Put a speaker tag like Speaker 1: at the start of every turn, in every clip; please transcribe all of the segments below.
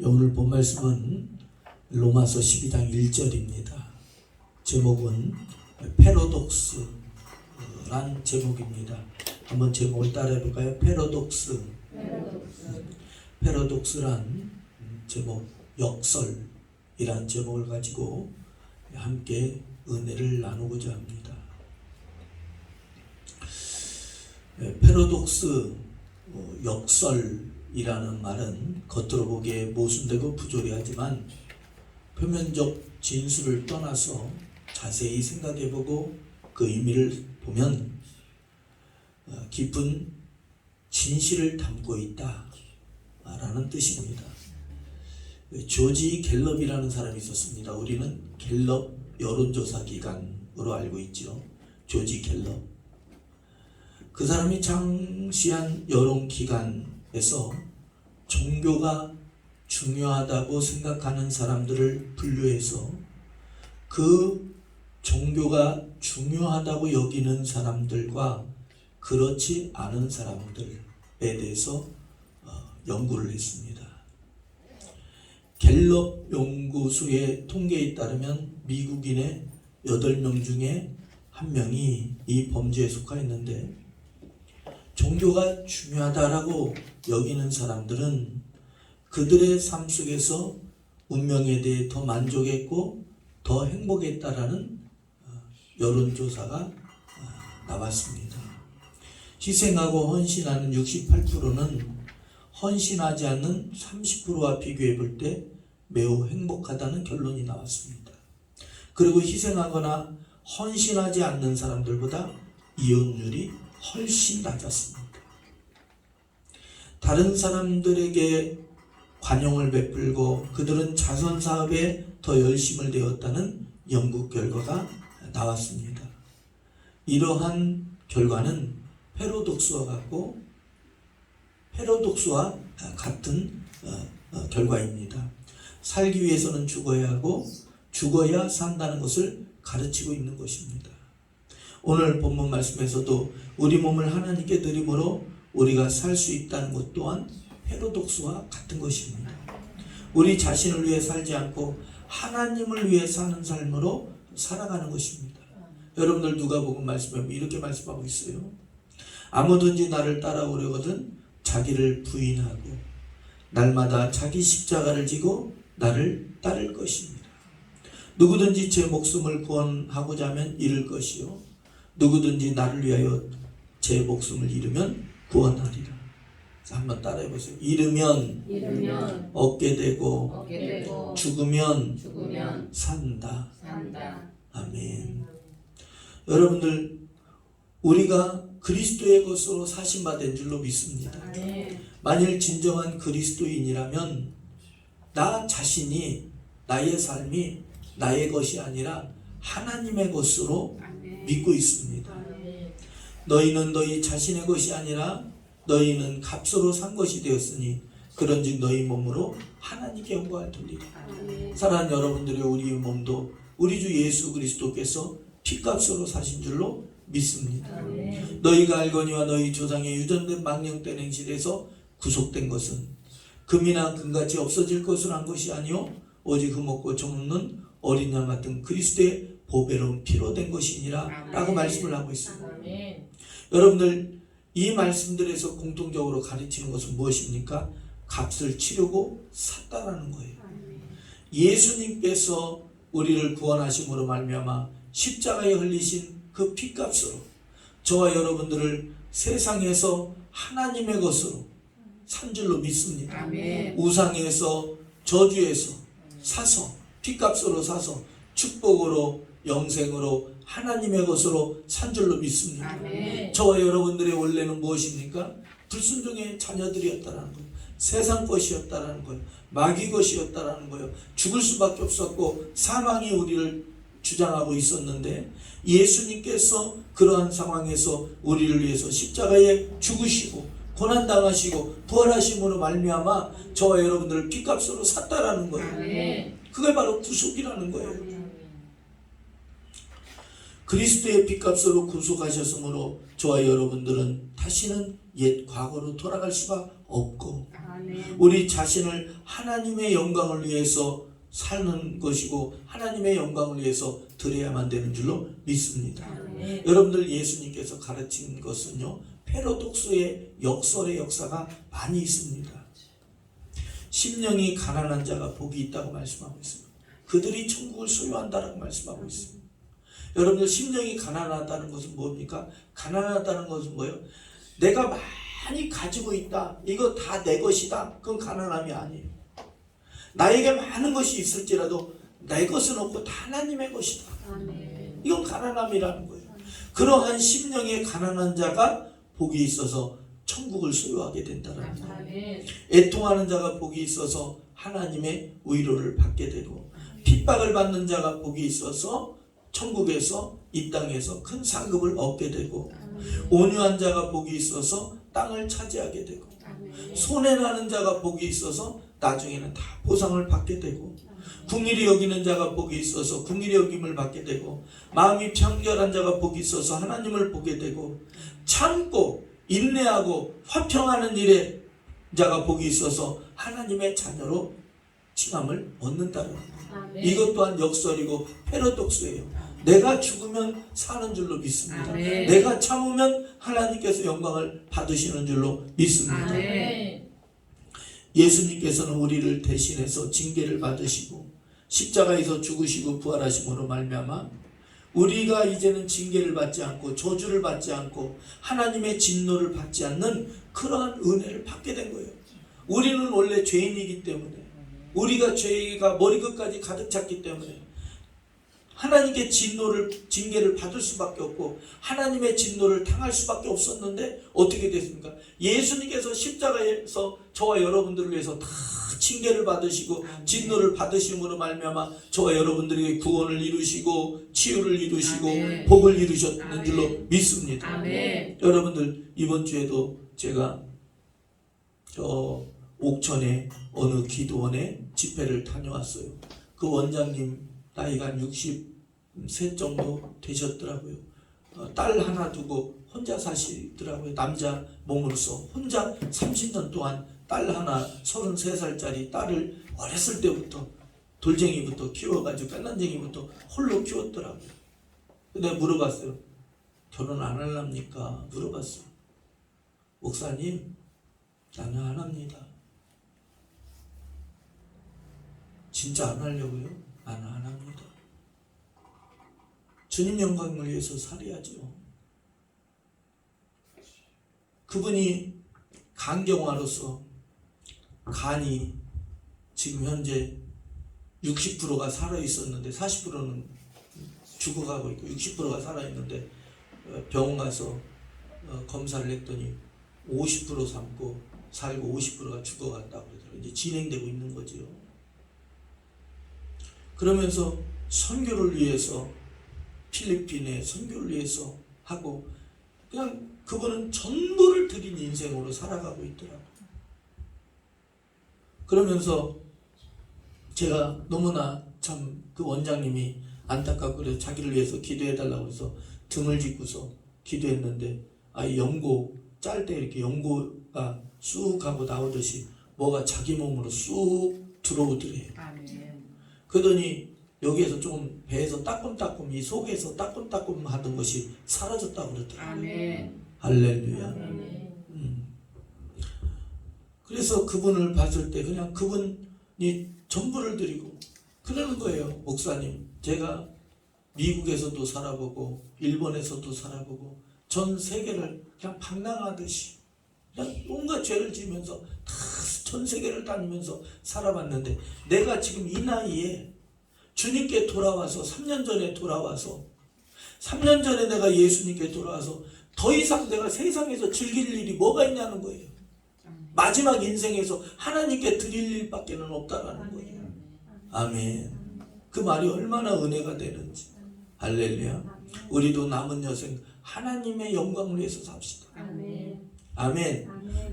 Speaker 1: 오늘 본 말씀은 로마서 12장 1절입니다. 제목은 패러독스란 제목입니다. 한번 제목을 따라해 볼까요? 패러독스란 제목, 역설이란 제목을 가지고 함께 은혜를 나누고자 합니다. 패러독스, 역설이라는 말은 겉으로 보기에 모순되고 부조리하지만 표면적 진술을 떠나서 자세히 생각해보고 그 의미를 보면 깊은 진실을 담고 있다라는 뜻입니다. 조지 갤럽이라는 사람이 있었습니다. 우리는 갤럽 여론조사 기관으로 알고 있죠. 조지 갤럽. 그 사람이 창시한 여론기관에서 종교가 중요하다고 생각하는 사람들을 분류해서 그 종교가 중요하다고 여기는 사람들과 그렇지 않은 사람들에 대해서 연구를 했습니다. 갤럽 연구소의 통계에 따르면 미국인의 8명 중에 1명이 이 범죄에 속하였는데, 종교가 중요하다라고 여기는 사람들은 그들의 삶 속에서 운명에 대해 더 만족했고 더 행복했다라는 여론조사가 나왔습니다. 희생하고 헌신하는 68%는 헌신하지 않는 30%와 비교해 볼 때 매우 행복하다는 결론이 나왔습니다. 그리고 희생하거나 헌신하지 않는 사람들보다 이혼율이 훨씬 낮았습니다. 다른 사람들에게 관용을 베풀고 그들은 자선사업에 더 열심을 되었다는 연구 결과가 나왔습니다. 이러한 결과는 패러독스와 같은 결과입니다. 살기 위해서는 죽어야 하고 죽어야 산다는 것을 가르치고 있는 것입니다. 오늘 본문 말씀에서도 우리 몸을 하나님께 드림으로 우리가 살 수 있다는 것 또한 패러독스와 같은 것입니다. 우리 자신을 위해 살지 않고 하나님을 위해 사는 삶으로 살아가는 것입니다. 여러분들 누가복음 말씀에 이렇게 말씀하고 있어요. 아무든지 나를 따라오려거든 자기를 부인하고 날마다 자기 십자가를 지고 나를 따를 것입니다. 누구든지 제 목숨을 구원하고자 하면 잃을 것이요 누구든지 나를 위하여 제 목숨을 잃으면 구원하리라. 한번 따라해 보세요. 잃으면 얻게 되고 죽으면 산다. 아멘. 여러분들, 우리가 그리스도의 것으로 사신받은 줄로 믿습니다. 만일 진정한 그리스도인이라면 나 자신이, 나의 삶이 나의 것이 아니라 하나님의 것으로 믿고 있습니다. 너희는 너희 자신의 것이 아니라 너희는 값으로 산 것이 되었으니 그런즉 너희 몸으로 하나님께 영광을 돌리라. 사랑하는 여러분들의 우리 몸도 우리 주 예수 그리스도께서 피값으로 사신 줄로 믿습니다. 너희가 알거니와 너희 조상의 유전된 망령된 행실에서 구속된 것은 금이나 금같이 없어질 것으로 한 것이 아니요 오직 흠없고 정없는 어린 양 같은 그리스도의 보배로운 피로 된 것이니라 라고 말씀을 하고 있습니다. 여러분들, 이 말씀들에서 공통적으로 가르치는 것은 무엇입니까? 값을 치르고 샀다라는 거예요. 예수님께서 우리를 구원하심으로 말미암아 십자가에 흘리신 그 피값으로 저와 여러분들을 세상에서 하나님의 것으로 산 줄로 믿습니다. 우상에서 저주에서 사서 피값으로 사서 축복으로 영생으로 하나님의 것으로 산 줄로 믿습니다. 저와 여러분들의 원래는 무엇입니까? 불순종의 자녀들이었다라는 거예요. 세상 것이었다라는 거예요. 마귀 것이었다라는 거예요. 죽을 수밖에 없었고 사망이 우리를 주장하고 있었는데 예수님께서 그러한 상황에서 우리를 위해서 십자가에 죽으시고 고난당하시고 부활하심으로 말미암아 저와 여러분들을 피값으로 샀다라는 거예요. 그게 바로 구속이라는 거예요. 그리스도의 피값으로 구속하셨으므로 저와 여러분들은 다시는 옛 과거로 돌아갈 수가 없고
Speaker 2: 아멘.
Speaker 1: 우리 자신을 하나님의 영광을 위해서 사는 것이고 하나님의 영광을 위해서 드려야만 되는 줄로 믿습니다.
Speaker 2: 아멘.
Speaker 1: 여러분들 예수님께서 가르친 것은요, 패러독스의 역설의 역사가 많이 있습니다. 심령이 가난한 자가 복이 있다고 말씀하고 있습니다. 그들이 천국을 소유한다라고 말씀하고 있습니다. 여러분들 심령이 가난하다는 것은 뭡니까? 가난하다는 것은 뭐예요? 내가 많이 가지고 있다. 이거 다 내 것이다. 그건 가난함이 아니에요. 나에게 많은 것이 있을지라도 내 것은 없고 다 하나님의 것이다.
Speaker 2: 아멘.
Speaker 1: 이건 가난함이라는 거예요. 그러한 심령의 가난한 자가 복이 있어서 천국을 소유하게 된다는 거예요.
Speaker 2: 아멘.
Speaker 1: 애통하는 자가 복이 있어서 하나님의 위로를 받게 되고 핍박을 받는 자가 복이 있어서 천국에서 이 땅에서 큰 상급을 얻게 되고 온유한 자가 복이 있어서 땅을 차지하게 되고
Speaker 2: 아멘.
Speaker 1: 손해나는 자가 복이 있어서 나중에는 다 보상을 받게 되고 긍휼히 여기는 자가 복이 있어서 긍휼히 여김을 받게 되고 마음이 평결한 자가 복이 있어서 하나님을 보게 되고 참고 인내하고 화평하는 일에 자가 복이 있어서 하나님의 자녀로 칭함을 얻는다는 거예요.
Speaker 2: 아멘.
Speaker 1: 이것 또한 역설이고 패러독스예요. 내가 죽으면 사는 줄로 믿습니다.
Speaker 2: 아멘.
Speaker 1: 내가 참으면 하나님께서 영광을 받으시는 줄로 믿습니다.
Speaker 2: 아멘.
Speaker 1: 예수님께서는 우리를 대신해서 징계를 받으시고 십자가에서 죽으시고 부활하심으로 말미암아 우리가 이제는 징계를 받지 않고 저주를 받지 않고 하나님의 진노를 받지 않는 그러한 은혜를 받게 된 거예요. 우리는 원래 죄인이기 때문에 우리가 죄가 머리끝까지 가득 찼기 때문에 하나님께 징계를 받을 수밖에 없고 하나님의 진노를 당할 수밖에 없었는데 어떻게 됐습니까? 예수님께서 십자가에서 저와 여러분들을 위해서 다 징계를 받으시고 진노를 받으심으로 말미암아 저와 여러분들에게 구원을 이루시고 치유를 이루시고
Speaker 2: 아멘.
Speaker 1: 복을 이루셨는
Speaker 2: 아멘.
Speaker 1: 줄로 믿습니다.
Speaker 2: 아멘.
Speaker 1: 여러분들 이번 주에도 제가 저 옥천의 어느 기도원에 집회를 다녀왔어요. 그 원장님 나이가 한 63 정도 되셨더라고요. 딸 하나 두고 혼자 사시더라고요. 남자 몸으로서 혼자 30년 동안 딸 하나 33살짜리 딸을 어렸을 때부터 돌쟁이부터 키워가지고 깐난쟁이부터 홀로 키웠더라고요. 내가 물어봤어요. 결혼 안 하랍니까? 물어봤어요. 목사님, 나는 안 합니다. 진짜 안 하려고요? 나는 안 합니다. 주님 영광을 위해서 살아야죠. 그분이 간경화로서 간이 지금 현재 60%가 살아있었는데 40%는 죽어가고 있고 60%가 살아있는데 병원 가서 검사를 했더니 50% 삶고 살고 50%가 죽어간다고 그러더라고요. 이제 진행되고 있는 거죠. 그러면서 선교를 위해서 필리핀에 선교를 위해서 하고 그냥 그분은 전부를 드린 인생으로 살아가고 있더라고요. 그러면서 제가 너무나 참 그 원장님이 안타깝고 그래서 자기를 위해서 기도해달라고 해서 등을 짚고서 기도했는데 연고 짤 때 이렇게 연고가 쑥 하고 나오듯이 뭐가 자기 몸으로 쑥 들어오더래요.
Speaker 2: 아멘.
Speaker 1: 그러더니 여기에서 좀 배에서 따끔따끔 이 속에서 따끔따끔 하던 것이 사라졌다고 그러더라고요.
Speaker 2: 아멘.
Speaker 1: 할렐루야.
Speaker 2: 아멘.
Speaker 1: 그래서 그분을 봤을 때 그냥 그분이 전부를 드리고 그러는 거예요. 목사님, 제가 미국에서도 살아보고 일본에서도 살아보고 전 세계를 그냥 방랑하듯이 그냥 온갖 죄를 지으면서 다 전 세계를 다니면서 살아봤는데 내가 지금 이 나이에 주님께 돌아와서 3년 전에 돌아와서 3년 전에 내가 예수님께 돌아와서 더 이상 내가 세상에서 즐길 일이 뭐가 있냐는 거예요. 마지막 인생에서 하나님께 드릴 일밖에는 없다라는 거예요. 아멘. 그 말이 얼마나 은혜가 되는지. 할렐루야. 우리도 남은 여생 하나님의 영광을 위해서 삽시다.
Speaker 2: 아멘.
Speaker 1: 아멘.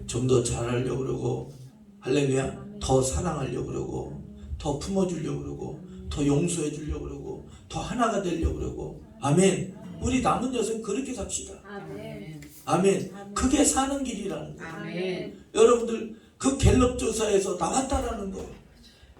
Speaker 1: 좀 더 잘하려고 그러고 할렐루야. 더 사랑하려고 그러고 더 품어주려고 그러고 더 용서해 주려고 그러고 더 하나가 되려고 그러고 아멘. 우리 남은 여생 그렇게 삽시다.
Speaker 2: 아멘.
Speaker 1: 아멘. 그게 사는 길이라는 거예요.
Speaker 2: 아멘.
Speaker 1: 여러분들 그 갤럽 조사에서 나왔다라는 거예요.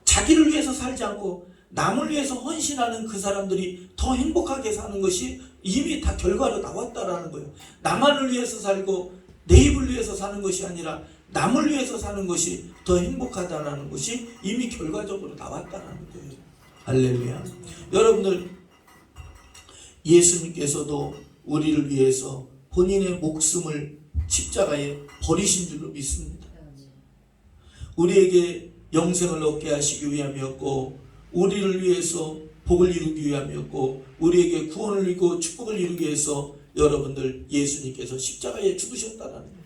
Speaker 1: 자기를 위해서 살지 않고 남을 위해서 헌신하는 그 사람들이 더 행복하게 사는 것이 이미 다 결과로 나왔다라는 거예요. 나만을 위해서 살고 내 입을 위해서 사는 것이 아니라 남을 위해서 사는 것이 더 행복하다라는 것이 이미 결과적으로 나왔다라는 거예요. 할렐루야. 여러분들 예수님께서도 우리를 위해서 본인의 목숨을 십자가에 버리신 줄로 믿습니다. 우리에게 영생을 얻게 하시기 위함이었고 우리를 위해서 복을 이루기 위함이었고 우리에게 구원을 이루고 축복을 이루기 위해서 여러분들 예수님께서 십자가에 죽으셨다는 거예요.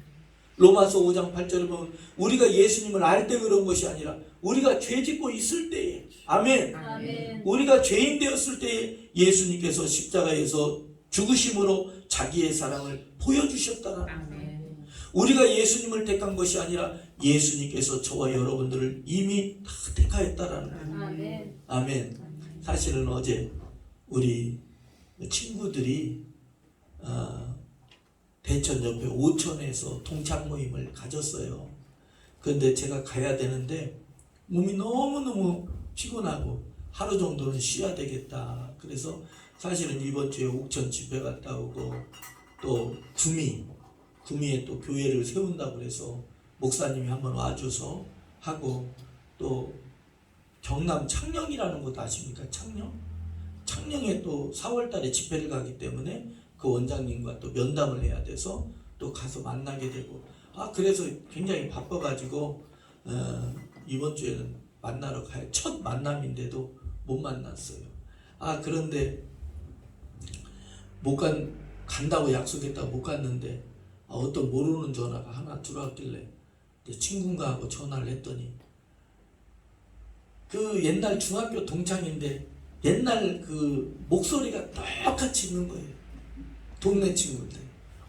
Speaker 1: 로마서 5장 8절에 보면 우리가 예수님을 알 때 그런 것이 아니라 우리가 죄 짓고 있을 때에 아멘.
Speaker 2: 아멘.
Speaker 1: 우리가 죄인 되었을 때에 예수님께서 십자가에서 죽으심으로 자기의 사랑을 보여주셨다는 거예요.
Speaker 2: 아멘.
Speaker 1: 우리가 예수님을 택한 것이 아니라 예수님께서 저와 여러분들을 이미 다 택하였다라는 거예요.
Speaker 2: 아멘.
Speaker 1: 아멘. 사실은 어제 우리 친구들이 대천 옆에 오천에서 동창 모임을 가졌어요. 그런데 제가 가야 되는데 몸이 너무너무 피곤하고 하루 정도는 쉬어야 되겠다. 그래서 사실은 이번 주에 옥천 집회 갔다 오고 또 구미에 또 교회를 세운다고 그래서 목사님이 한번 와줘서 하고 또 경남 창녕이라는 곳 아십니까? 창녕에 또 4월달에 집회를 가기 때문에 그 원장님과 또 면담을 해야 돼서 또 가서 만나게 되고 그래서 굉장히 바빠가지고 이번 주에는 만나러 가요. 첫 만남인데도 못 만났어요. 그런데 간다고 약속했다고 못 갔는데 어떤 모르는 전화가 하나 들어왔길래 내 친구인가 하고 전화를 했더니 그 옛날 중학교 동창인데 옛날 그 목소리가 똑같이 있는 거예요. 동네 친구인데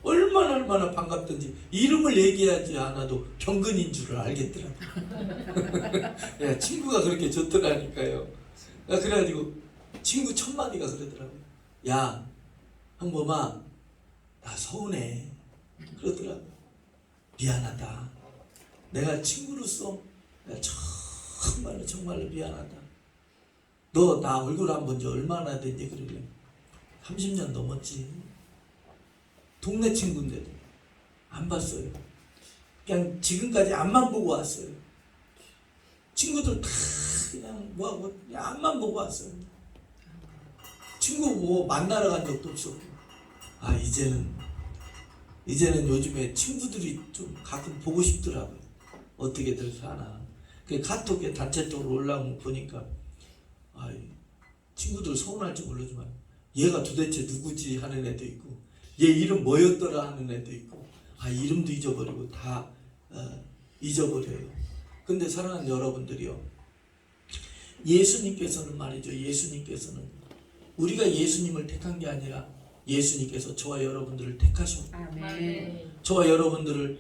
Speaker 1: 얼마나 반갑던지 이름을 얘기하지 않아도 병근인 줄을 알겠더라고요. 야, 친구가 그렇게 좋더라니까요. 그래가지고 친구 첫 마디가 그러더라고요. 야, 형범아, 나 서운해. 그러더라고요. 미안하다. 내가 친구로서 내가 정말로 미안하다. 너 나 얼굴 안 본 지 얼마나 됐니? 그러길래 30년 넘었지. 동네 친구인데도 안 봤어요. 그냥 지금까지 앞만 보고 왔어요. 친구들 다 그냥 뭐하고 그냥 앞만 보고 왔어요. 친구 뭐 만나러 간 적도 없었고. 이제는 요즘에 친구들이 좀 가끔 보고 싶더라고요. 어떻게들 사나. 그 카톡에 단체톡으로 올라오면 보니까 친구들 서운할지 모르지만 얘가 도대체 누구지 하는 애도 있고 얘 이름 뭐였더라 하는 애도 있고 이름도 잊어버리고 다 잊어버려요. 근데 사랑하는 여러분들이요, 예수님께서는 말이죠, 예수님께서는 우리가 예수님을 택한 게 아니라 예수님께서 저와 여러분들을 택하셨고
Speaker 2: 아멘.
Speaker 1: 저와 여러분들을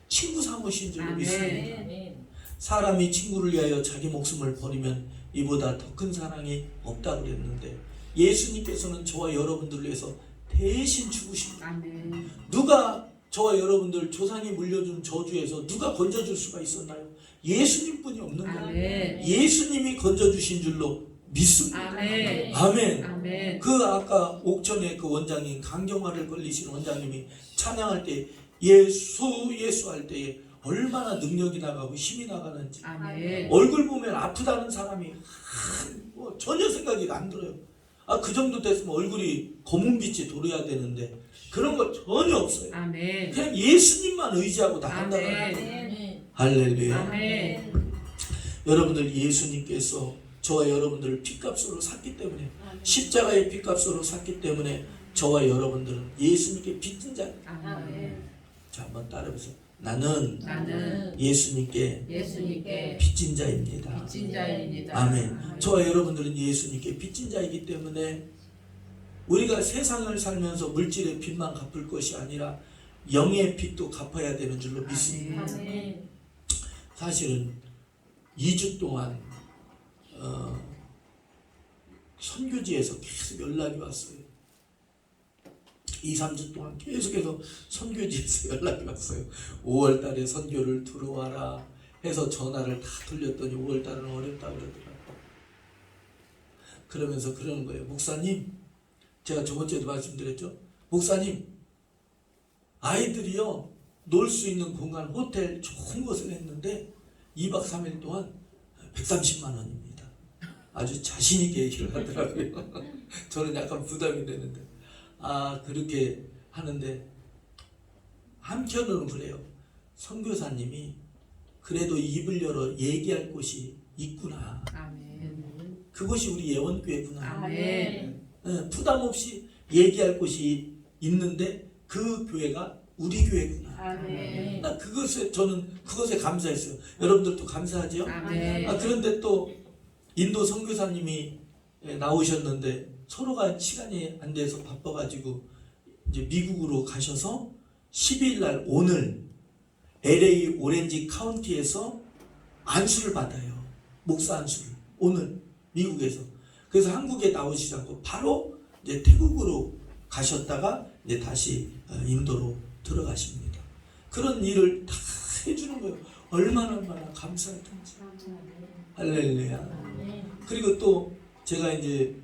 Speaker 1: 친구 삼으신 줄로
Speaker 2: 아멘.
Speaker 1: 믿습니다.
Speaker 2: 아멘.
Speaker 1: 사람이 친구를 위하여 자기 목숨을 버리면 이보다 더 큰 사랑이 없다고 그랬는데 예수님께서는 저와 여러분들을 위해서 대신 죽으십니다.
Speaker 2: 아멘.
Speaker 1: 누가 저와 여러분들 조상이 물려준 저주에서 누가 건져줄 수가 있었나요? 예수님뿐이 없는 거예요.
Speaker 2: 아멘.
Speaker 1: 예수님이 건져주신 줄로 믿습니다.
Speaker 2: 아멘.
Speaker 1: 아멘.
Speaker 2: 아멘.
Speaker 1: 그 아까 옥천의 그 원장님, 강경화를 걸리신 원장님이 찬양할 때 예수 할 때에 얼마나 능력이 나가고 힘이 나가는지
Speaker 2: 아멘.
Speaker 1: 얼굴 보면 아프다는 사람이 전혀 생각이 안 들어요. 그 정도 됐으면 얼굴이 검은빛이 돌아야 되는데 그런 거 전혀 없어요.
Speaker 2: 아멘.
Speaker 1: 그냥 예수님만 의지하고 나간다는 거예요.
Speaker 2: 아멘.
Speaker 1: 할렐루야.
Speaker 2: 아멘.
Speaker 1: 여러분들 예수님께서 저와 여러분들을 핏값으로 샀기 때문에 십자가의 핏값으로 샀기 때문에 저와 여러분들은 예수님께 빚진 자입니다.
Speaker 2: 아멘.
Speaker 1: 자, 한번 따라해보세요. 나는
Speaker 2: 나는
Speaker 1: 예수님께
Speaker 2: 예수님께
Speaker 1: 빚진 자입니다.
Speaker 2: 빚진 자입니다.
Speaker 1: 아멘. 저와 여러분들은 예수님께 빚진 자이기 때문에 우리가 세상을 살면서 물질의 빚만 갚을 것이 아니라 영의 빚도 갚아야 되는 줄로 믿습니다.
Speaker 2: 아멘.
Speaker 1: 사실은 2주 동안 선교지에서 계속 연락이 왔어요. 2, 3주 동안 계속해서 선교지에서 연락이 왔어요. 5월 달에 선교를 들어와라 해서 전화를 다 돌렸더니 5월 달은 어렵다 그러더라고요. 그러면서 그러는 거예요. 목사님, 제가 저번 주에도 말씀드렸죠. 목사님, 아이들이요 놀 수 있는 공간 호텔 좋은 곳을 했는데 2박 3일 동안 130만 원입니다. 아주 자신 있게 얘기를 하더라고요. 저는 약간 부담이 되는데 그렇게 하는데 한편으로는 그래요. 선교사님이 그래도 입을 열어 얘기할 곳이 있구나.
Speaker 2: 아멘.
Speaker 1: 그것이 우리 예원교회구나.
Speaker 2: 아멘.
Speaker 1: 부담 없이 얘기할 곳이 있는데 그 교회가 우리 교회구나.
Speaker 2: 아멘.
Speaker 1: 저는 그것에 감사했어요. 여러분들도 감사하죠?
Speaker 2: 아멘.
Speaker 1: 그런데 또 인도 선교사님이 나오셨는데 서로가 시간이 안 돼서 바빠가지고 이제 미국으로 가셔서 12일 날 오늘 LA 오렌지 카운티에서 안수를 받아요. 목사 안수를 오늘 미국에서. 그래서 한국에 나오시지 않고 바로 이제 태국으로 가셨다가 이제 다시 인도로 들어가십니다. 그런 일을 다 해주는 거예요. 얼마나 감사했던지. 할렐루야. 그리고 또 제가 이제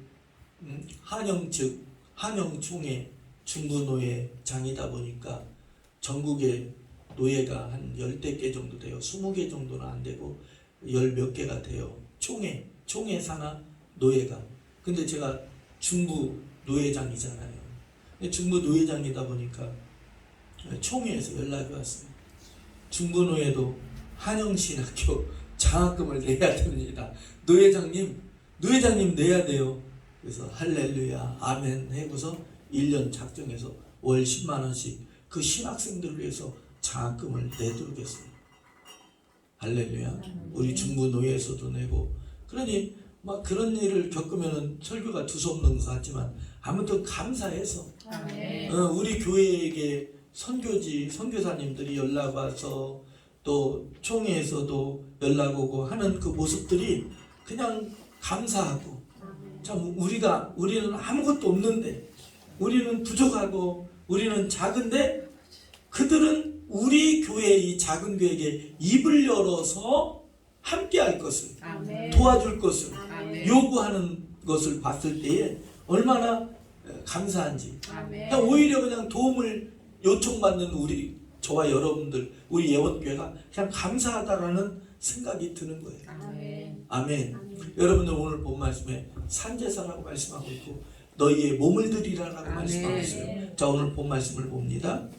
Speaker 1: 한영 측 한영총회 중부노회장이다 보니까 전국에 노예가 한 10대 개 정도 돼요. 20개 정도는 안 되고 10몇 개가 돼요. 총회 산하 노예가. 근데 제가 중부 노회장이잖아요. 중부 노회장이다 보니까 총회에서 연락이 왔어요. 중부노회도 한영신학교 장학금을 내야 됩니다. 노회장님 내야 돼요. 그래서 할렐루야 아멘 하고서 1년 작정해서 월 10만 원씩 그 신학생들을 위해서 장학금을 내도록 했어요. 할렐루야. 우리 중부 노예에서도 내고. 그러니 막 그런 일을 겪으면 설교가 두서없는 것 같지만 아무튼 감사해서
Speaker 2: 아멘.
Speaker 1: 우리 교회에게 선교사님들이 연락 와서 또 총회에서도 연락 오고 하는 그 모습들이 그냥 감사하고, 참 우리는 아무것도 없는데, 우리는 부족하고 우리는 작은데 그들은 우리 교회 이 작은 교회에게 입을 열어서 함께할 것을,
Speaker 2: 아멘.
Speaker 1: 도와줄 것을
Speaker 2: 아멘.
Speaker 1: 요구하는 것을 봤을 때에 얼마나 감사한지.
Speaker 2: 아멘.
Speaker 1: 그냥 오히려 그냥 도움을 요청받는 저와 여러분들, 우리 예원교회가 그냥 감사하다라는 생각이 드는 거예요.
Speaker 2: 아멘.
Speaker 1: 아멘. 여러분들 오늘 본 말씀에 산제사라고 말씀하고 있고 너희의 몸을 드리라라고
Speaker 2: 아멘.
Speaker 1: 말씀하고 있어요. 자, 오늘 본 말씀을 봅니다.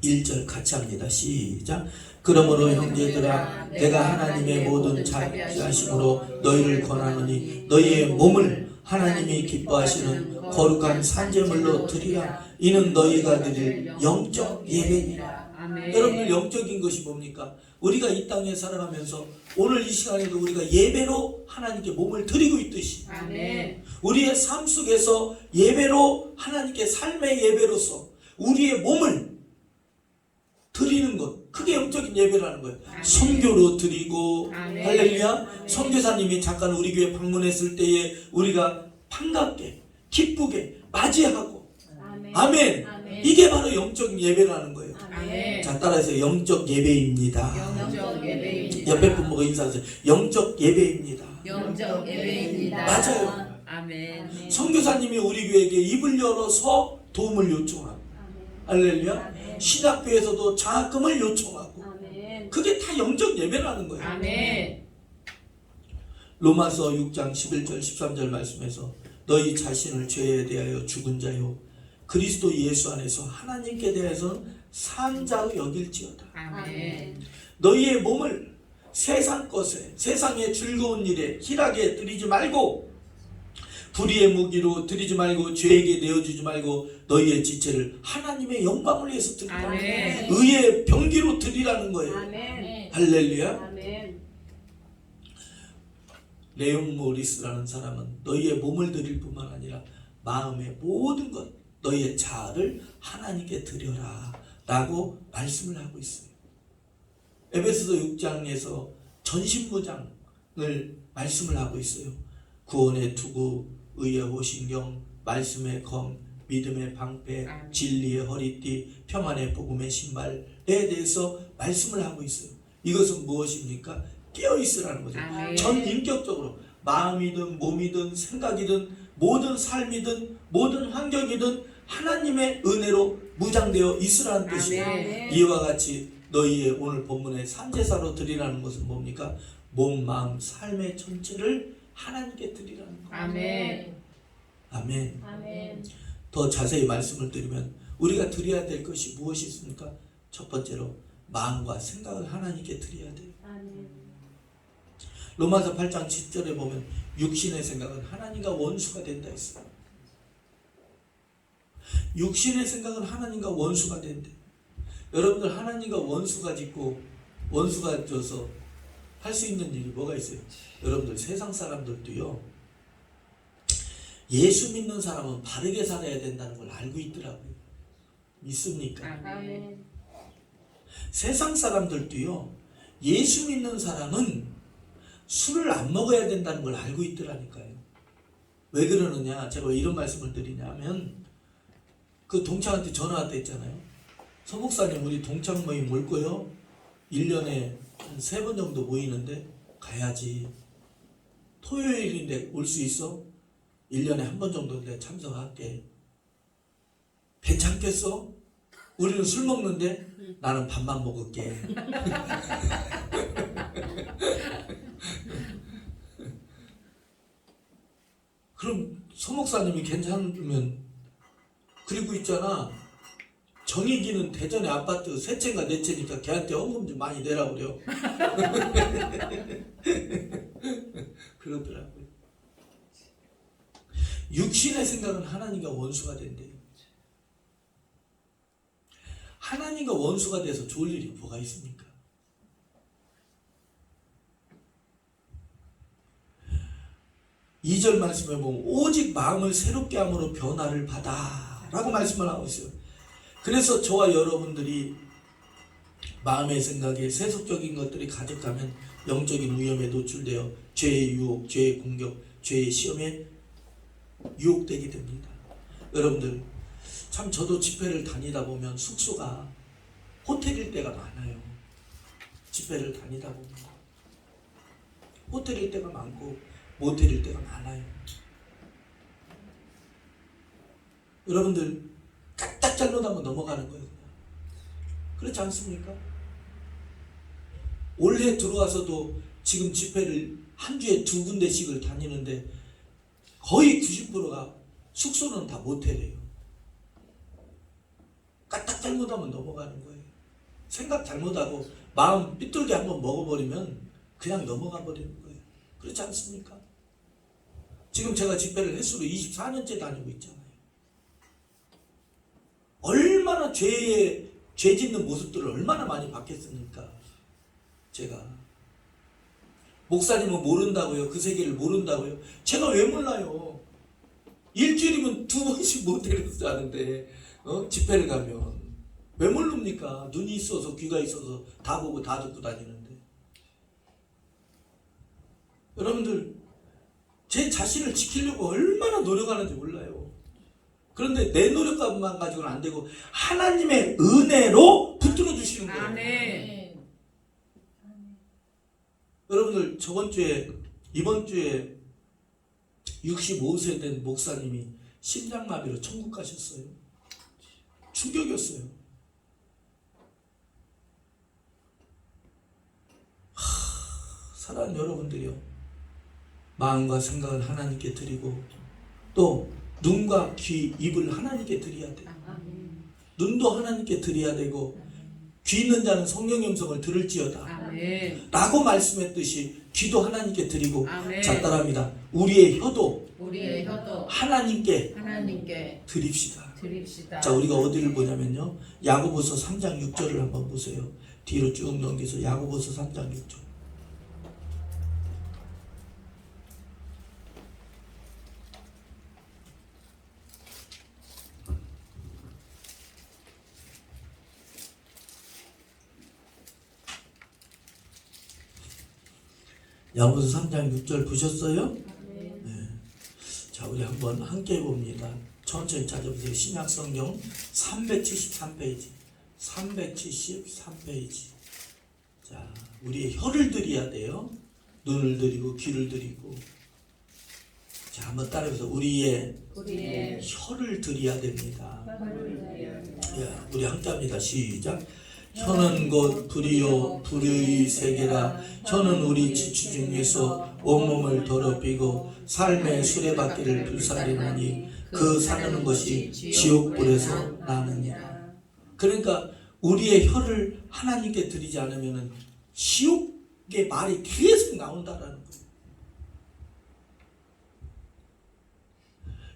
Speaker 1: 1절 같이 합니다. 시작. 그러므로 형제들아 내가 하나님의 모든 자비하심으로 너희를 권하노니 너희의 몸을 하나님이 기뻐하시는 거룩한 산제물로 드리라. 이는 너희가 드릴 영적 예배니라.
Speaker 2: 아멘.
Speaker 1: 여러분들 영적인 것이 뭡니까? 우리가 이 땅에 살아가면서 오늘 이 시간에도 우리가 예배로 하나님께 몸을 드리고 있듯이
Speaker 2: 아멘.
Speaker 1: 우리의 삶 속에서 예배로 하나님께 삶의 예배로서 우리의 몸을 드리는 것, 그게 영적인 예배라는 거예요.
Speaker 2: 아멘.
Speaker 1: 선교로 드리고.
Speaker 2: 아멘.
Speaker 1: 할렐루야.
Speaker 2: 아멘.
Speaker 1: 선교사님이 잠깐 우리 교회 방문했을 때에 우리가 반갑게 기쁘게 맞이하고. 아멘.
Speaker 2: 아멘.
Speaker 1: 이게 바로 영적인 예배라는 거예요.
Speaker 2: 아멘.
Speaker 1: 자, 따라서 영적 예배입니다.
Speaker 2: 영적 예배입니다.
Speaker 1: 옆에 분 보고 인사하세요. 영적 예배입니다.
Speaker 2: 영적 예배입니다.
Speaker 1: 맞아요.
Speaker 2: 아멘.
Speaker 1: 선교사님이 우리 교회에게 입을 열어서 도움을 요청하고, 할렐루야. 신학교에서도 장학금을 요청하고, 그게 다 영적 예배라는 거예요.
Speaker 2: 아멘.
Speaker 1: 로마서 6장 11절 13절 말씀에서 너희 자신을 죄에 대하여 죽은 자요 그리스도 예수 안에서 하나님께 대해서 산 자로 여길지어다.
Speaker 2: 아멘.
Speaker 1: 너희의 몸을 세상 것에, 세상의 즐거운 일에 희락에 드리지 말고, 불의의 무기로 드리지 말고, 죄에게 내어주지 말고 너희의 지체를 하나님의 영광을 위해서 드리라.
Speaker 2: 아멘.
Speaker 1: 의의 병기로 드리라는 거예요.
Speaker 2: 아멘.
Speaker 1: 할렐루야.
Speaker 2: 아멘.
Speaker 1: 레온 모리스라는 사람은 너희의 몸을 드릴 뿐만 아니라 마음의 모든 것, 너희의 자아를 하나님께 드려라 라고 말씀을 하고 있어요. 에베소서 6장에서 전신무장을 말씀을 하고 있어요. 구원의 투구, 의의 호신경, 말씀의 검, 믿음의 방패, 진리의 허리띠, 평안의 복음의 신발에 대해서 말씀을 하고 있어요. 이것은 무엇입니까? 깨어 있으라는 거죠.
Speaker 2: 아멘.
Speaker 1: 전 인격적으로 마음이든 몸이든 생각이든 모든 삶이든 모든 환경이든 하나님의 은혜로 무장되어 있으라는 뜻이에요.
Speaker 2: 아멘.
Speaker 1: 이와 같이 너희의 오늘 본문의 산제사로 드리라는 것은 뭡니까? 몸, 마음, 삶의 전체를 하나님께 드리라는 거예요.
Speaker 2: 아멘.
Speaker 1: 아멘.
Speaker 3: 아멘.
Speaker 1: 더 자세히 말씀을 드리면 우리가 드려야 될 것이 무엇이 있습니까? 첫 번째로 마음과 생각을 하나님께 드려야 돼요.
Speaker 3: 아멘.
Speaker 1: 로마서 8장 10절에 보면 육신의 생각은 하나님과 원수가 된다 했어요. 육신의 생각은 하나님과 원수가 된대. 여러분들 하나님과 원수가 짓고 원수가 져서 할 수 있는 일이 뭐가 있어요? 여러분들 세상 사람들도요, 예수 믿는 사람은 바르게 살아야 된다는 걸 알고 있더라고요. 믿습니까?
Speaker 3: 아멘.
Speaker 1: 세상 사람들도요, 예수 믿는 사람은 술을 안 먹어야 된다는 걸 알고 있더라니까요. 왜 그러느냐? 제가 왜 이런 말씀을 드리냐면, 그 동창한테 전화 왔다 했잖아요. 서 목사님, 우리 동창 모임 올 거요? 1년에 한 3번 정도 모이는데 가야지. 토요일인데 올 수 있어? 1년에 한 번 정도인데 참석할게. 괜찮겠어? 우리는 술 먹는데 나는 밥만 먹을게. 그럼 서 목사님이 괜찮으면, 그리고 있잖아, 정익이는 대전에 아파트 세 채인가 네 채니까 걔한테 헌금 좀 많이 내라 그래요. 그러더라고요. 육신의 생각은 하나님과 원수가 된대요. 하나님과 원수가 돼서 좋을 일이 뭐가 있습니까? 이 절 말씀에 보면 오직 마음을 새롭게 함으로 변화를 받아 라고 말씀을 하고 있어요. 그래서 저와 여러분들이 마음의 생각에 세속적인 것들이 가득하면 영적인 위험에 노출되어 죄의 유혹, 죄의 공격, 죄의 시험에 유혹되게 됩니다. 여러분들 참 저도 집회를 다니다 보면 숙소가 호텔일 때가 많아요. 집회를 다니다 보면 호텔일 때가 많고 모텔일 때가 많아요. 여러분들 까딱 잘못하면 넘어가는 거예요. 그냥. 그렇지 않습니까? 올해 들어와서도 지금 집회를 한 주에 2군데씩을 다니는데 거의 90%가 숙소는 다 모텔이에요. 까딱 잘못하면 넘어가는 거예요. 생각 잘못하고 마음 삐뚤게 한번 먹어버리면 그냥 넘어가 버리는 거예요. 그렇지 않습니까? 지금 제가 집회를 횟수로 24년째 다니고 있잖아요. 얼마나 죄 짓는 모습들을 얼마나 많이 봤겠습니까? 제가 목사님은 모른다고요? 그 세계를 모른다고요? 제가 왜 몰라요? 일주일이면 2번씩 모텔에서 자는데 집회를 가면 왜 모릅니까? 눈이 있어서 귀가 있어서 다 보고 다 듣고 다니는데. 여러분들 제 자신을 지키려고 얼마나 노력하는지 몰라요. 그런데 내 노력만 가지고는 안 되고 하나님의 은혜로 붙들어 주시는 거예요.
Speaker 2: 아멘.
Speaker 1: 여러분들 이번 주에 65세 된 목사님이 심장마비로 천국 가셨어요. 충격이었어요. 사랑하는 여러분들이요, 마음과 생각을 하나님께 드리고 또 눈과 귀, 입을 하나님께 드려야 돼요. 눈도 하나님께 드려야 되고 귀 있는 자는 성령의 음성을 들을지어다
Speaker 2: 아멘.
Speaker 1: 라고 말씀했듯이 귀도 하나님께 드리고,
Speaker 2: 아멘.
Speaker 1: 자 따라합니다. 우리의 혀도
Speaker 2: 우리의 혀도
Speaker 1: 하나님께
Speaker 2: 하나님께
Speaker 1: 드립시다.
Speaker 2: 드립시다.
Speaker 1: 자, 우리가 어디를 보냐면요, 야고보서 3장 6절을 한번 보세요. 뒤로 쭉 넘겨서 야고보서 3장 6절. 야고보서 3장 6절 보셨어요? 네. 자, 우리 한번 함께 봅니다. 천천히 찾아보세요. 신약성경 373페이지. 373페이지. 자, 우리의 혀를 들여야 돼요. 눈을 들이고 귀를 들이고. 자, 한번 따라해서 우리의 혀를 들여야 됩니다. 야, 우리 함께합니다. 시작. 혀는 곧 불이요 불의 세계라. 혀는 우리 지추 중에서 온몸을 더럽히고 삶의 수레바퀴를 불살이나니 그 사는 것이 지옥불에서 나느니라. 그러니까 우리의 혀를 하나님께 드리지 않으면 지옥의 말이 계속 나온다라는 거예요.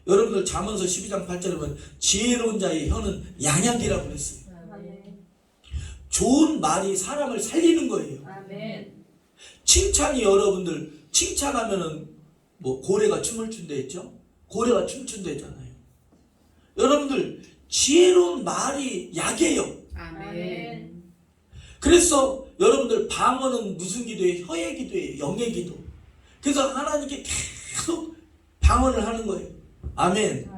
Speaker 1: 여러분들 잠언서 12장 8절에 보면 지혜로운 자의 혀는 양약이라고 그랬어요. 좋은 말이 사람을 살리는 거예요. 칭찬이 여러분들 칭찬하면은 뭐 고래가 춤을 춘다 했죠? 고래가 춤춘다 했잖아요. 여러분들 지혜로운 말이 약이에요.
Speaker 2: 아멘.
Speaker 1: 그래서 여러분들 방언은 무슨 기도예요? 혀의 기도예요. 영의 기도. 그래서 하나님께 계속 방언을 하는 거예요. 아멘.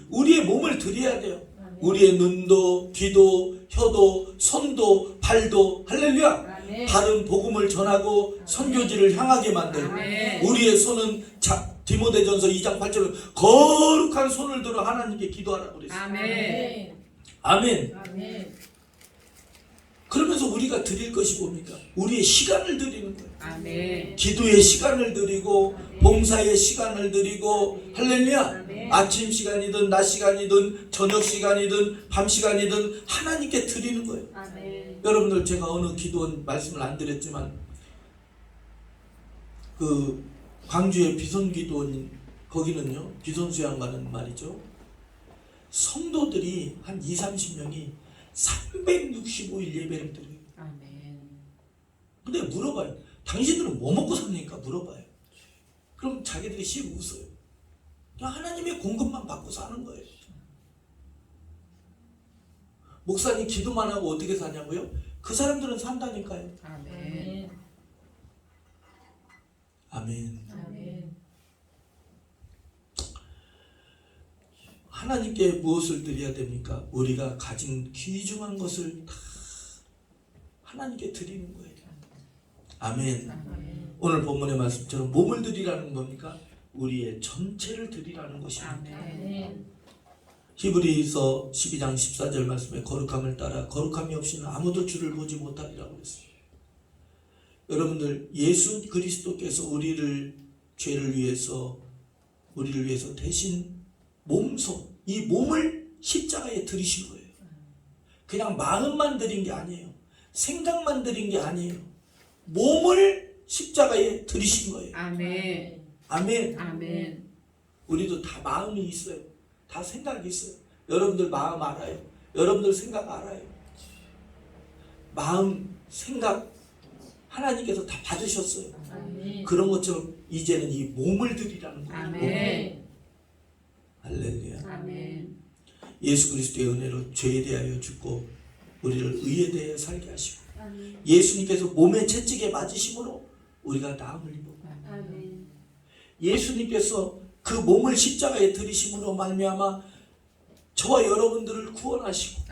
Speaker 1: 우리의 몸을 드려야 돼요. 우리의 눈도 귀도 혀도 손도 발도 할렐루야. 바른 복음을 전하고 선교지를 향하게 만들고 우리의 손은 디모데전서 2장 8절에 거룩한 손을 들어 하나님께 기도하라고 그랬어요. 아멘. 그러면서 우리가 드릴 것이 뭡니까? 우리의 시간을 드리는 거예요. 기도의 시간을 드리고 봉사의 시간을 드리고 할렐루야. 아침 시간이든 낮 시간이든 저녁 시간이든 밤 시간이든 하나님께 드리는 거예요. 여러분들 제가 어느 기도원 말씀을 안 드렸지만 그 광주의 비선 기도원 거기는요 비선 수양 가는 말이죠. 성도들이 한 20-30명이 365일 예배를 드려요. 근데 물어봐요. 당신들은 뭐 먹고 삽니까? 물어봐요. 그럼 자기들이 씩 웃어요. 그냥 하나님의 공급만 받고 사는 거예요. 목사님 기도만 하고 어떻게 사냐고요? 그 사람들은 산다니까요. 아멘. 하나님께 무엇을 드려야 됩니까? 우리가 가진 귀중한 것을 다 하나님께 드리는 거예요. 아멘. 오늘 본문의 말씀처럼 몸을 드리라는 겁니까? 우리의 전체를 드리라는 것입니다. 히브리서 12장 14절 말씀에 거룩함을 따라 거룩함이 없이는 아무도 주를 보지 못하리라고 했어요. 여러분들 예수 그리스도께서 우리를 위해서 대신 몸소 이 몸을 십자가에 들이신 거예요. 그냥 마음만 드린 게 아니에요. 생각만 드린 게 아니에요. 몸을 십자가에 들이신 거예요. 아멘. 우리도 다 마음이 있어요. 다 생각이 있어요. 여러분들 마음 알아요. 여러분들 생각 알아요. 마음, 생각 하나님께서 다 받으셨어요. 그런 것처럼 이제는 이 몸을 드리라는 거예요. 할렐루야. 예수 그리스도의 은혜로 죄에 대하여 죽고 우리를 의에 대하여 살게 하시고 예수님께서 몸의 채찍에 맞으심으로 우리가 나음을 입었고 예수님께서 그 몸을 십자가에 들이심으로 말미암아 저와 여러분들을 구원하시고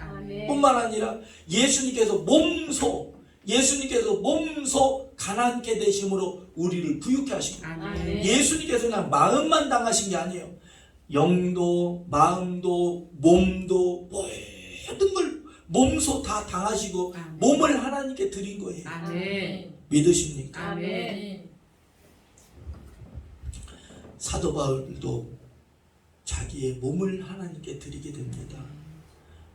Speaker 1: 뿐만 아니라 예수님께서 몸소 가난케 되심으로 우리를 부유케 하시고 예수님께서 그냥 마음만 당하신 게 아니에요. 영도 마음도 몸도 모든 걸 몸소 다 당하시고 몸을 하나님께 드린 거예요. 믿으십니까? 사도 바울도 자기의 몸을 하나님께 드리게 됩니다.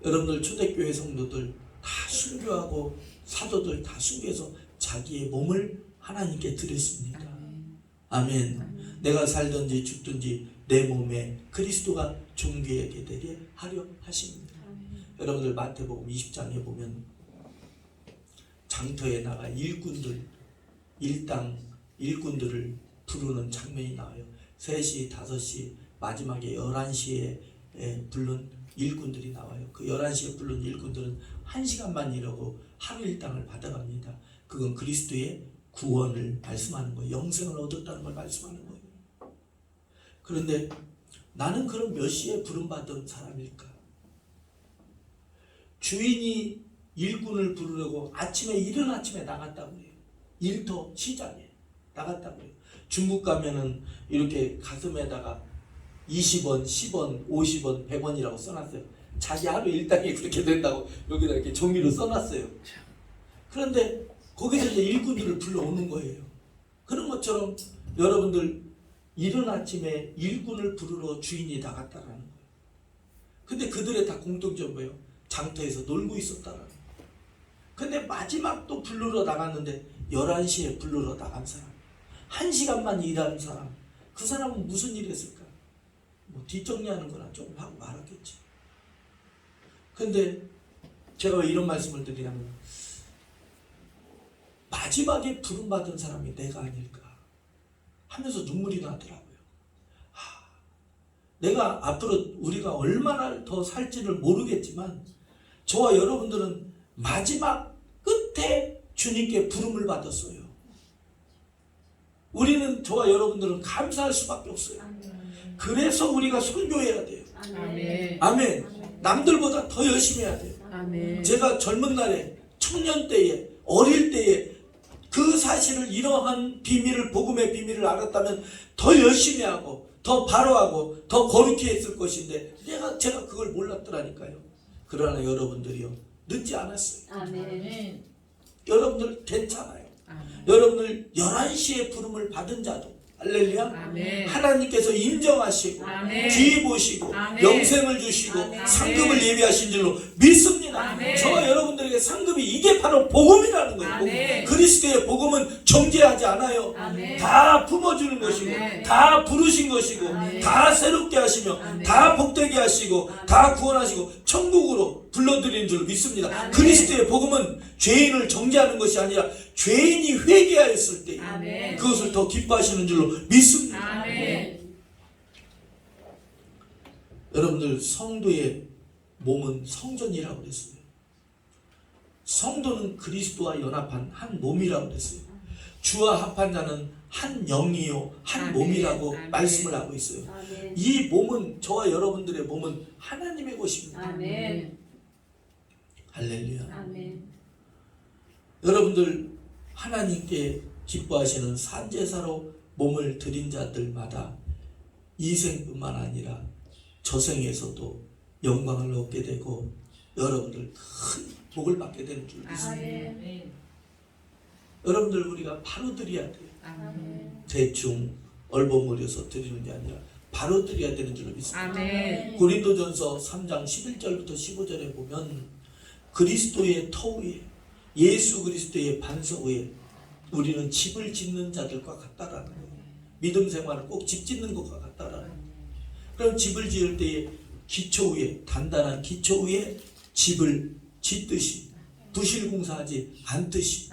Speaker 1: 여러분들 초대교회 성도들 다 순교하고 사도들 다 순교해서 자기의 몸을 하나님께 드렸습니다. 아멘. 내가 살든지 죽든지 내 몸에 그리스도가 존귀하게 되게 하려 하십니다. 여러분들 마태복음 20장에 보면 장터에 나가 일꾼들을 부르는 장면이 나와요. 3시, 5시, 마지막에 11시에 부른 일꾼들이 나와요. 그 11시에 부른 일꾼들은 1시간만 일하고 하루 일당을 받아갑니다. 그건 그리스도의 구원을 말씀하는 거예요. 영생을 얻었다는 걸 말씀하는 거예요. 그런데 나는 그럼 몇 시에 부름받은 사람일까? 주인이 일꾼을 부르려고 이른 아침에 나갔다고 해요. 일터 시장에 나갔다고 해요. 중국 가면은 이렇게 가슴에다가 20원, 10원, 50원, 100원이라고 써놨어요. 자기 하루 일당이 그렇게 된다고 여기다 이렇게 종이로 써놨어요. 그런데 거기서 이제 일꾼들을 불러오는 거예요. 그런 것처럼 여러분들 이른 아침에 일꾼을 부르러 주인이 나갔다라는 거예요. 근데 그들의 다 공통점 뭐예요? 장터에서 놀고 있었다라는 거예요. 근데 마지막 또 부르러 나갔는데 11시에 부르러 나간 사람, 1시간만 일하는 사람, 그 사람은 무슨 일 했을까? 뭐 뒷정리하는 거나 좀 하고 말았겠지. 근데 제가 왜 이런 말씀을 드리냐면 마지막에 부름받은 사람이 내가 아닐까 하면서 눈물이 나더라고요. 내가 앞으로 우리가 얼마나 더 살지를 모르겠지만 저와 여러분들은 마지막 끝에 주님께 부름을 받았어요. 우리는 저와 여러분들은 감사할 수밖에 없어요. 그래서 우리가 선교해야 돼요.
Speaker 2: 아멘.
Speaker 1: 아멘. 남들보다 더 열심히 해야 돼요.
Speaker 2: 아멘.
Speaker 1: 제가 젊은 날에 청년 때에 어릴 때에 그 사실을 이러한 비밀을 복음의 비밀을 알았다면 더 열심히 하고 더 바로하고 더 거룩히 했을 것인데 제가 그걸 몰랐더라니까요. 그러나 여러분들이요 늦지 않았어요.
Speaker 2: 아멘.
Speaker 1: 여러분들 괜찮아요.
Speaker 2: 아멘.
Speaker 1: 여러분들 11시에 부름을 받은 자도 할렐루야.
Speaker 2: 아멘.
Speaker 1: 하나님께서 인정하시고
Speaker 2: 아멘.
Speaker 1: 귀히 보시고
Speaker 2: 아멘.
Speaker 1: 영생을 주시고
Speaker 2: 아멘.
Speaker 1: 상급을 예비하신 줄로 믿습니다.
Speaker 2: 아멘.
Speaker 1: 저와 여러분들에게 상급이 이게 바로 복음이라는 거예요.
Speaker 2: 아멘.
Speaker 1: 그리스도의 복음은 정죄하지 않아요.
Speaker 2: 아멘.
Speaker 1: 다 품어주는 것이고
Speaker 2: 아멘.
Speaker 1: 다 부르신 것이고
Speaker 2: 아멘.
Speaker 1: 다 새롭게 하시며
Speaker 2: 아멘.
Speaker 1: 다 복되게 하시고
Speaker 2: 아멘.
Speaker 1: 다 구원하시고 천국으로 불러들이는 줄 믿습니다.
Speaker 2: 아멘.
Speaker 1: 그리스도의 복음은 죄인을 정죄하는 것이 아니라 죄인이 회개하였을 때
Speaker 2: 아멘.
Speaker 1: 그것을 더 기뻐하시는 줄로 믿습니다.
Speaker 2: 아멘.
Speaker 1: 여러분들 성도의 몸은 성전이라고 그랬어요. 성도는 그리스도와 연합한 한 몸이라고 그랬어요. 주와 합한 자는 한 영이요 한
Speaker 2: 아멘.
Speaker 1: 몸이라고
Speaker 2: 아멘.
Speaker 1: 말씀을 하고 있어요.
Speaker 3: 아멘.
Speaker 1: 이 몸은 저와 여러분들의 몸은 하나님의 것입니다.
Speaker 3: 아멘.
Speaker 1: 할렐루야.
Speaker 3: 아멘.
Speaker 1: 여러분들 하나님께 기뻐하시는 산제사로 몸을 드린 자들마다 이 생뿐만 아니라 저생에서도 영광을 얻게 되고 여러분들 큰 복을 받게 되는 줄 믿습니다.
Speaker 2: 아멘.
Speaker 1: 여러분들 우리가 바로 드려야 돼요.
Speaker 2: 아멘.
Speaker 1: 대충 얼버무려서 드리는 게 아니라 바로 드려야 되는 줄 믿습니다.
Speaker 2: 아멘.
Speaker 1: 고린도전서 3장 11절부터 15절에 보면 그리스도의 터 위에 예수 그리스도의 반석 위에 우리는 집을 짓는 자들과 같다라는 거예요. 믿음 생활은 꼭 집 짓는 것과 같다라는 거예요. 그럼 집을 지을 때에 기초 위에 단단한 기초 위에 집을 짓듯이 부실공사하지 않듯이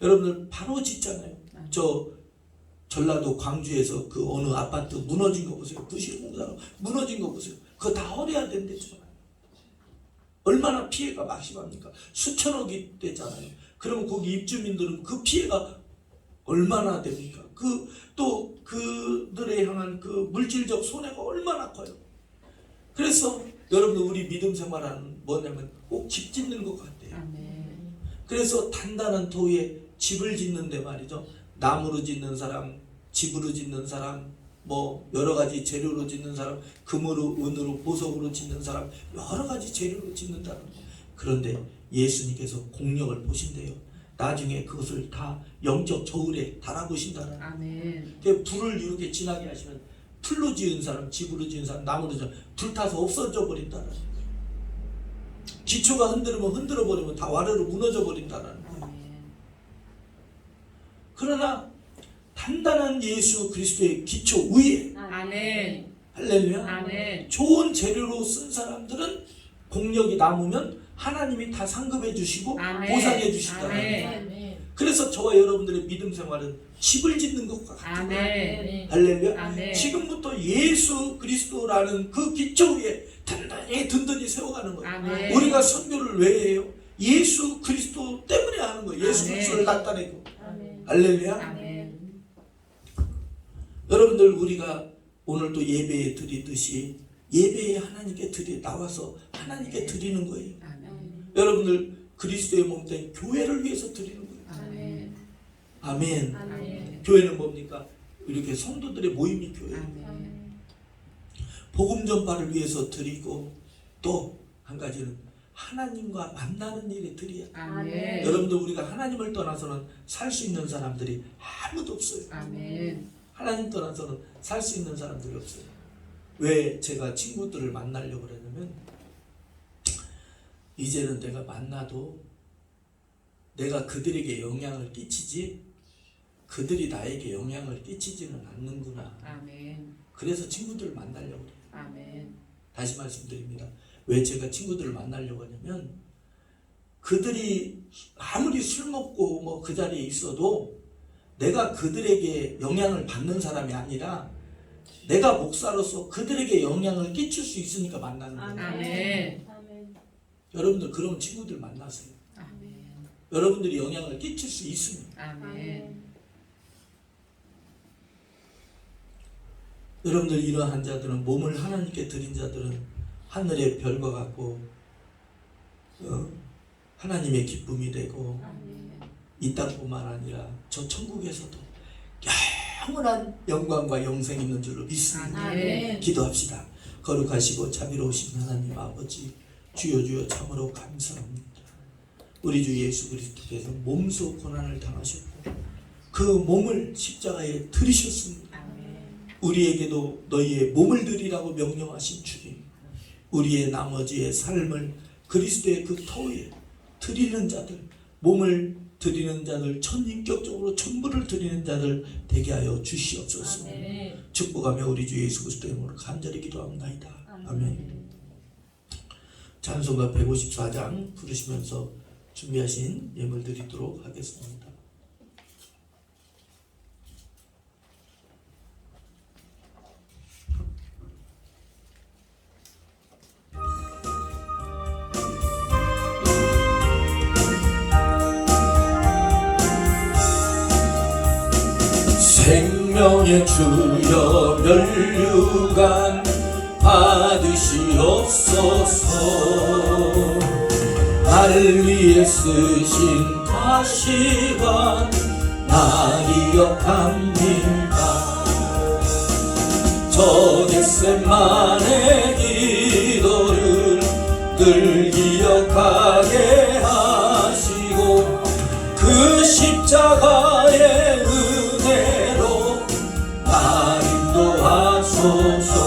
Speaker 1: 여러분들 바로 짓잖아요. 저 전라도 광주에서 그 어느 아파트 무너진 거 보세요. 부실공사로 무너진 거 보세요. 그거 다 허려야 된대잖아요. 얼마나 피해가 막심합니까? 수천억이 되잖아요. 그러면 거기 입주민들은 그 피해가 얼마나 됩니까? 또 그들에 향한 그 물질적 손해가 얼마나 커요. 그래서 여러분들 우리 믿음 생활하는 뭐냐면 꼭 집 짓는 것 같아요.
Speaker 2: 아멘.
Speaker 1: 그래서 단단한 터 위에 집을 짓는데 말이죠. 나무로 짓는 사람, 집으로 짓는 사람, 뭐 여러 가지 재료로 짓는 사람, 금으로, 은으로, 보석으로 짓는 사람, 여러 가지 재료로 짓는다는 거예요. 그런데 예수님께서 공력을 보신대요. 나중에 그것을 다 영적 저울에 달아보신다는 거예요.
Speaker 2: 아멘.
Speaker 1: 그 불을 이렇게 진하게 하시면 풀로 지은 사람, 집으로 지은 사람, 나무로 지은 사람 불타서 없어져 버린다는 거예요. 기초가 흔들어 버리면 다 와르르 무너져 버린다는 거예요.
Speaker 2: 아멘.
Speaker 1: 그러나 단단한 예수 그리스도의 기초 위에
Speaker 2: 아멘.
Speaker 1: 할렐루야.
Speaker 2: 아멘.
Speaker 1: 좋은 재료로 쓴 사람들은 공력이 남으면 하나님이 다 상급해 주시고
Speaker 2: 아멘.
Speaker 1: 보상해 주신다.
Speaker 2: 아멘.
Speaker 1: 그래서 저와 여러분들의 믿음 생활은 집을 짓는 것과 같아요.
Speaker 2: 아멘.
Speaker 1: 할렐루야.
Speaker 2: 아멘.
Speaker 1: 지금부터 예수 그리스도라는 그 기초 위에 단단히 든든히 세워가는 거예요.
Speaker 2: 아멘.
Speaker 1: 우리가 선교를 왜 해요? 예수 그리스도 때문에 하는 거예요. 예수
Speaker 2: 아멘.
Speaker 1: 그리스도를 나타내고.
Speaker 3: 아멘.
Speaker 1: 할렐루야.
Speaker 2: 아멘.
Speaker 1: 여러분들 우리가 오늘도 예배에 드리듯이 예배에 하나님께 나와서 하나님께 드리는 거예요.
Speaker 3: 아멘.
Speaker 1: 여러분들 그리스도의 몸 된 교회를 위해서 드리는 거예요.
Speaker 3: 아멘.
Speaker 1: 아멘.
Speaker 2: 아멘.
Speaker 1: 교회는 뭡니까? 이렇게 성도들의 모임이 교회예요.
Speaker 3: 아멘.
Speaker 1: 복음 전파를 위해서 드리고 또 한 가지는 하나님과 만나는 일에 드려야 돼요.
Speaker 3: 아멘.
Speaker 1: 여러분들 우리가 하나님을 떠나서는 살 수 있는 사람들이 아무도 없어요.
Speaker 3: 아멘.
Speaker 1: 하나님 떠나서는 살 수 있는 사람들이 없어요. 왜 제가 친구들을 만나려고 그러냐면 이제는 내가 만나도 내가 그들에게 영향을 끼치지 그들이 나에게 영향을 끼치지는 않는구나.
Speaker 3: 아멘.
Speaker 1: 그래서 친구들을 만나려고 그래요.
Speaker 3: 아멘.
Speaker 1: 다시 말씀드립니다. 왜 제가 친구들을 만나려고 하냐면 그들이 아무리 술 먹고 뭐 그 자리에 있어도 내가 그들에게 영향을 받는 사람이 아니라 내가 목사로서 그들에게 영향을 끼칠 수 있으니까 만나는 거예요.
Speaker 3: 아멘.
Speaker 2: 아멘.
Speaker 1: 여러분들 그런 친구들 만나세요.
Speaker 3: 아멘.
Speaker 1: 여러분들이 영향을 끼칠 수 있습니다.
Speaker 3: 아멘.
Speaker 1: 여러분들 이러한 자들은 몸을 하나님께 드린 자들은 하늘의 별과 같고 하나님의 기쁨이 되고
Speaker 3: 아멘.
Speaker 1: 이 땅뿐만 아니라 저 천국에서도 영원한 영광과 영생 있는 줄로 믿습니다.
Speaker 2: 아멘.
Speaker 1: 기도합시다. 거룩하시고 자비로우신 하나님 아버지 주여 참으로 감사합니다. 우리 주 예수 그리스도께서 몸소 고난을 당하셨고 그 몸을 십자가에 들이셨습니다.
Speaker 3: 아멘.
Speaker 1: 우리에게도 너희의 몸을 드리라고 명령하신 주님, 우리의 나머지의 삶을 그리스도의 그 터에 드리는 자들, 몸을 드리는 자들, 전인격적으로 전부를 드리는 자들 되게 하여 주시옵소서.
Speaker 2: 아멘.
Speaker 1: 축복하며 우리 주 예수 그리스도의 이름으로 간절히 기도합니다. 아멘. 찬송가 154장 부르시면서 준비하신 예물 드리도록 하겠습니다. 생명의 주여 면류관 받으시옵소서. 날 위해 쓰신 가시관 나 기억합니다. 저 겟세마네 기도를 늘 기억하게 하시고 그 십자가의 은혜로 나 인도하소서.